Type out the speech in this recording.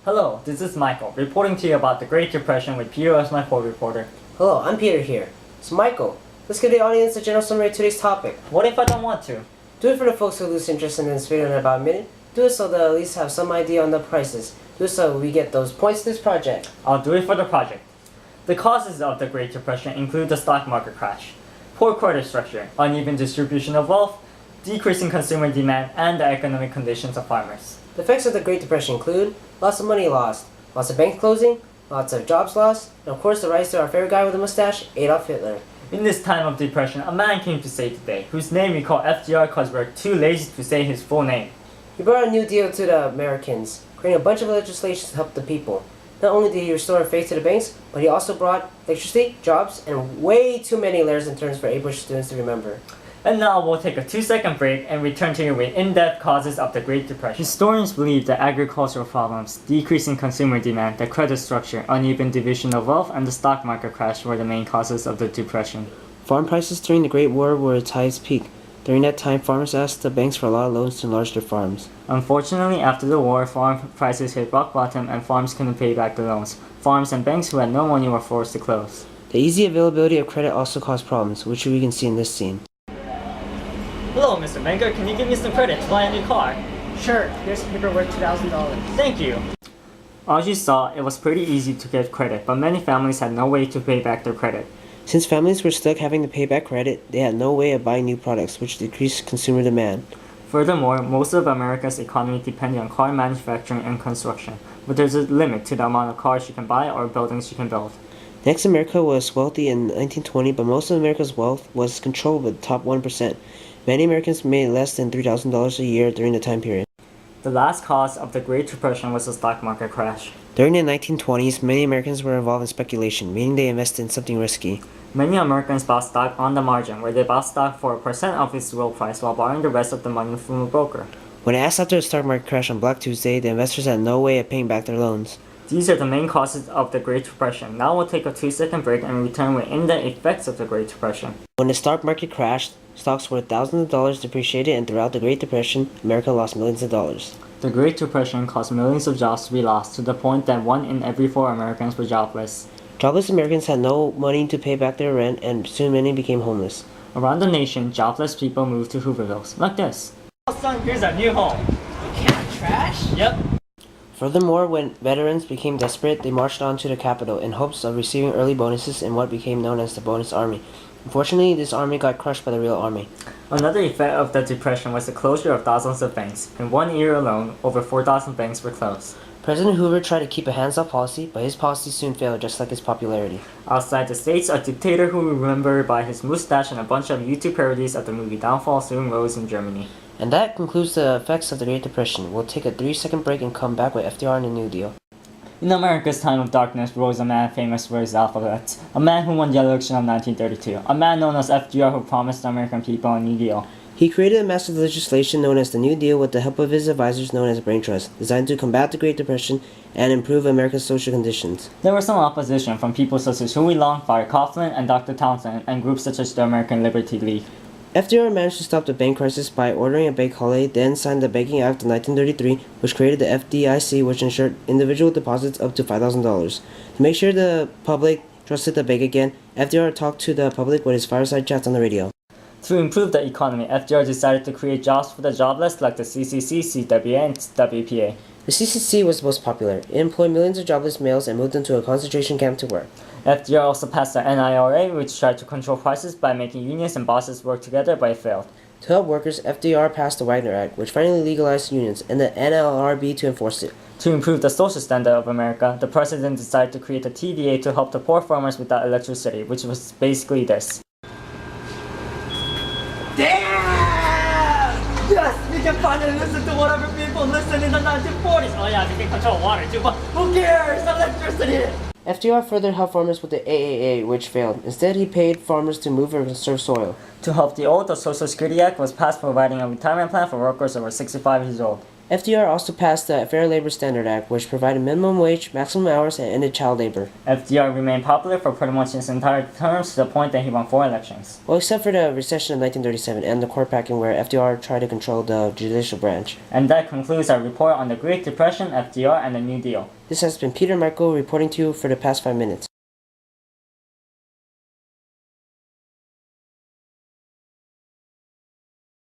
Hello, this is Michael, reporting to you about the Great Depression with Peter as my co-reporter. Hello, I'm Peter here. So Michael, let's give the audience a general summary of today's topic. What if I don't want to? Do it for the folks who lose interest in this video in about a minute. Do it so they'll at least have some idea on the prices. Do it so we get those points to this project. I'll do it for the project. The causes of the Great Depression include the stock market crash, poor credit structure, uneven distribution of wealth, decreasing consumer demand, and the economic conditions of farmers. The effects of the Great Depression include lots of money lost, lots of banks closing, lots of jobs lost, and of course the rise to our favorite guy with a mustache, Adolf Hitler. In this time of depression, a man came to save the day, whose name we call FDR because we're too lazy to say his full name. He brought a new deal to the Americans, creating a bunch of legislation to help the people. Not only did he restore faith to the banks, but he also brought electricity, jobs, and way too many letters and terms for able students to remember. And now we'll take a 2-second break and return to you with in-depth causes of the Great Depression. Historians believe that agricultural problems, decreasing consumer demand, the credit structure, uneven division of wealth, and the stock market crash were the main causes of the Depression. Farm prices during the Great War were at its highest peak. During that time, farmers asked the banks for a lot of loans to enlarge their farms. Unfortunately, after the war, farm prices hit rock bottom and farms couldn't pay back the loans. Farms and banks who had no money were forced to close. The easy availability of credit also caused problems, which we can see in this scene. Hello, Mr. Banker. Can you give me some credit to buy a new car? Sure, here's paperwork $2,000. Thank you. As you saw, it was pretty easy to get credit, but many families had no way to pay back their credit. Since families were stuck having to pay back credit, they had no way of buying new products, which decreased consumer demand. Furthermore, most of America's economy depended on car manufacturing and construction, but there's a limit to the amount of cars you can buy or buildings you can build. Next, America was wealthy in 1920, but most of America's wealth was controlled by the top 1%. Many Americans made less than $3,000 a year during the time period. The last cause of the Great Depression was the stock market crash. During the 1920s, many Americans were involved in speculation, meaning they invested in something risky. Many Americans bought stock on the margin, where they bought stock for 1% of its real price while borrowing the rest of the money from a broker. When asked after the stock market crash on Black Tuesday, the investors had no way of paying back their loans. These are the main causes of the Great Depression. Now we'll take a 2-second break and return with in-depth effects of the Great Depression. When the stock market crashed, stocks worth thousands of dollars depreciated, and throughout the Great Depression, America lost millions of dollars. The Great Depression caused millions of jobs to be lost, to the point that 1 in every 4 Americans were jobless. Jobless Americans had no money to pay back their rent, and soon many became homeless. Around the nation, jobless people moved to Hoovervilles, like this. Oh son, here's our new home. Trash? Yep. Furthermore, when veterans became desperate, they marched on to the Capitol in hopes of receiving early bonuses in what became known as the Bonus Army. Unfortunately, this army got crushed by the real army. Another effect of the Depression was the closure of thousands of banks. In 1 year alone, over 4,000 banks were closed. President Hoover tried to keep a hands-off policy, but his policy soon failed, just like his popularity. Outside the States, a dictator who we remember by his mustache and a bunch of YouTube parodies of the movie Downfall soon rose in Germany. And that concludes the effects of the Great Depression. We'll take a 3-second break and come back with FDR and the New Deal. In America's time of darkness rose a man famous for his alphabet, a man who won the election of 1932, a man known as FDR who promised the American people a New Deal. He created a massive legislation known as the New Deal with the help of his advisors known as the Brain Trust, designed to combat the Great Depression and improve America's social conditions. There was some opposition from people such as Huey Long, Father Coughlin, and Dr. Townsend, and groups such as the American Liberty League. FDR managed to stop the bank crisis by ordering a bank holiday, then signed the Banking Act of 1933, which created the FDIC, which ensured individual deposits up to $5,000. To make sure the public trusted the bank again, FDR talked to the public with his fireside chats on the radio. To improve the economy, FDR decided to create jobs for the jobless like the CCC, CWA, and WPA. The CCC was the most popular. It employed millions of jobless males and moved them to a concentration camp to work. FDR also passed the NIRA, which tried to control prices by making unions and bosses work together, but it failed. To help workers, FDR passed the Wagner Act, which finally legalized unions, and the NLRB to enforce it. To improve the social standard of America, the president decided to create a TVA to help the poor farmers without electricity, which was basically this. Damn! Yes, we can finally listen to whatever people listened in the 1940s. Oh yeah, we can control water too, but who cares? Electricity! FDR further helped farmers with the AAA, which failed. Instead, he paid farmers to move and conserve soil. To help the old, the Social Security Act was passed providing a retirement plan for workers over 65 years old. FDR also passed the Fair Labor Standard Act, which provided minimum wage, maximum hours, and ended child labor. FDR remained popular for pretty much his entire term to the point that he won 4 elections. Well, except for the recession of 1937 and the court packing where FDR tried to control the judicial branch. And that concludes our report on the Great Depression, FDR, and the New Deal. This has been Peter Michael reporting to you for the past 5 minutes.